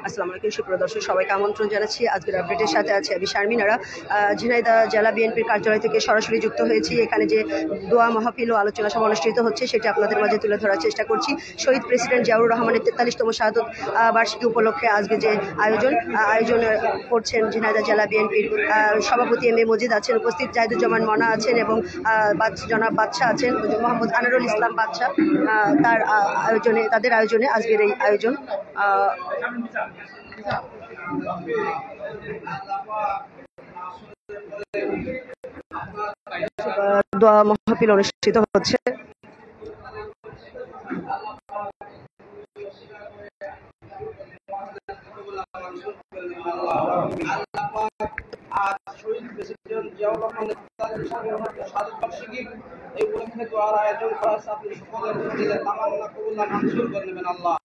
আসসালামু আলাইকুম সুপ্রিয় দর্শক, সবাইকে আমন্ত্রণ জানাচ্ছি আজকের আপডেটের সাথে আছে আমি শারমিনারা। ঝিনাইদহ জেলা বিএনপির কার্যালয় থেকে সরাসরি যুক্ত হয়েছি। এখানে যে দোয়া মাহফিল ও আলোচনা সভা অনুষ্ঠিত হচ্ছে সেটি আপনাদের মাঝে তুলে ধরার চেষ্টা করছি। শহীদ প্রেসিডেন্ট জিয়াউর রহমানের 43তম শাহাদত বার্ষিকী উপলক্ষে আজকে যে আয়োজন করছেন ঝিনাইদহ জেলা বিএনপির সভাপতি এম এ মজিদ আছেন, উপস্থিত জাহিদুজ্জামান মনা আছেন এবং জনাব বাদশাহ আছেন, মোহাম্মদ আনারুল ইসলাম বাদশাহ। তাদের আয়োজনে আজকের এই আয়োজন। দোয়া মাহফিল অনুষ্ঠিত হচ্ছে। শহীদ প্রেসিডেন্ট জিয়াউর রহমানের শাহাদত বার্ষিকী এই উপলক্ষে দোয়ার আয়োজন করা হয়েছে। আপনি সকলের দিলের তামান্না কবুল্লাহ মঞ্জুর করে নেবেন। আল্লাহ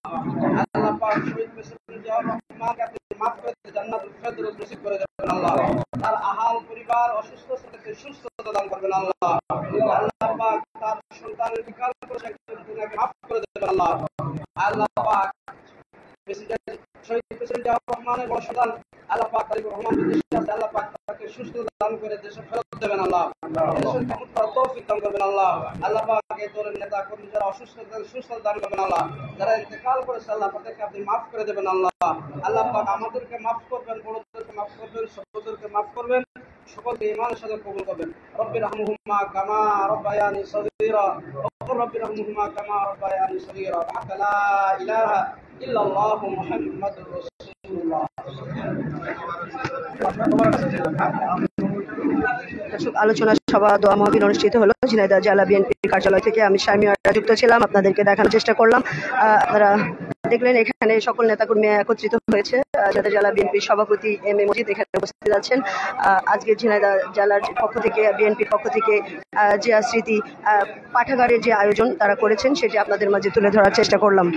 পাক শহীদ প্রেসিডেন্ট জিয়াউর রহমানকে আপনি মাফ করে জান্নাতুল ফেরদৌস নসিব করে দেবেন। আল্লাহ তার আহাল পরিবার অসুস্থ থেকে সুস্থতা দান করবেন। আল্লাহ পাক তার সন্তানের বিকাল করে দুনিয়াকে মাফ করে দেবেন। আল্লাহ পাক শহীদ প্রেসিডেন্ট জিয়াউর রহমানের বড় সন্তান আল্লাহ পাক তারিকুর রহমান বিদেশে আছে, আল্লাহ পাক তাকে সুস্থ দান করে দেশে ফেরত দেবেন। আল্লাহ দেশের ক্ষমতা তৌফিক দান করবেন। আল্লাহ পাক এই দলের নেতা কর্মী যারা অসুস্থ সুস্থ দান করবেন। আল্লাহ যারা ইন্তেকাল করেছে আল্লাহ তাদেরকে আপনি মাফ করে দেবেন। আল্লাহ পাক আমাদেরকে মাফ করবেন, বড়দেরকে মাফ করবেন, ছোটদেরকে মাফ করবেন, সকলকে ঈমানের সাথে কবুল করবেন। রব্বির রহমহুমা কামা রব্বায়ানি সগীরা রব্বির রহমহুমা কামা রব্বায়ানি সগীরা লা ইলাহা ইল্লাল্লাহু মুহাম্মাদুর রাসূলুল্লাহ। আলোচনা সভা দোয়া মাহফিল অনুষ্ঠিত হলো ঝিনাইদহ জেলা বিএনপির কার্যালয় থেকে। আমি শারমিনারা যুক্ত ছিলাম, আপনাদেরকে দেখানোর চেষ্টা করলাম। আপনারা দেখলেন এখানে সকল নেতাকর্মী একত্রিত হয়েছে। যাদের জেলা বিএনপির সভাপতি এম এ মজিদ এখানে উপস্থিত আছেন। আজকে ঝিনাইদহ জেলার পক্ষ থেকে বিএনপির পক্ষ থেকে জিয়া স্মৃতি পাঠাগারের যে আয়োজন তারা করেছেন সেটি আপনাদের মাঝে তুলে ধরার চেষ্টা করলাম।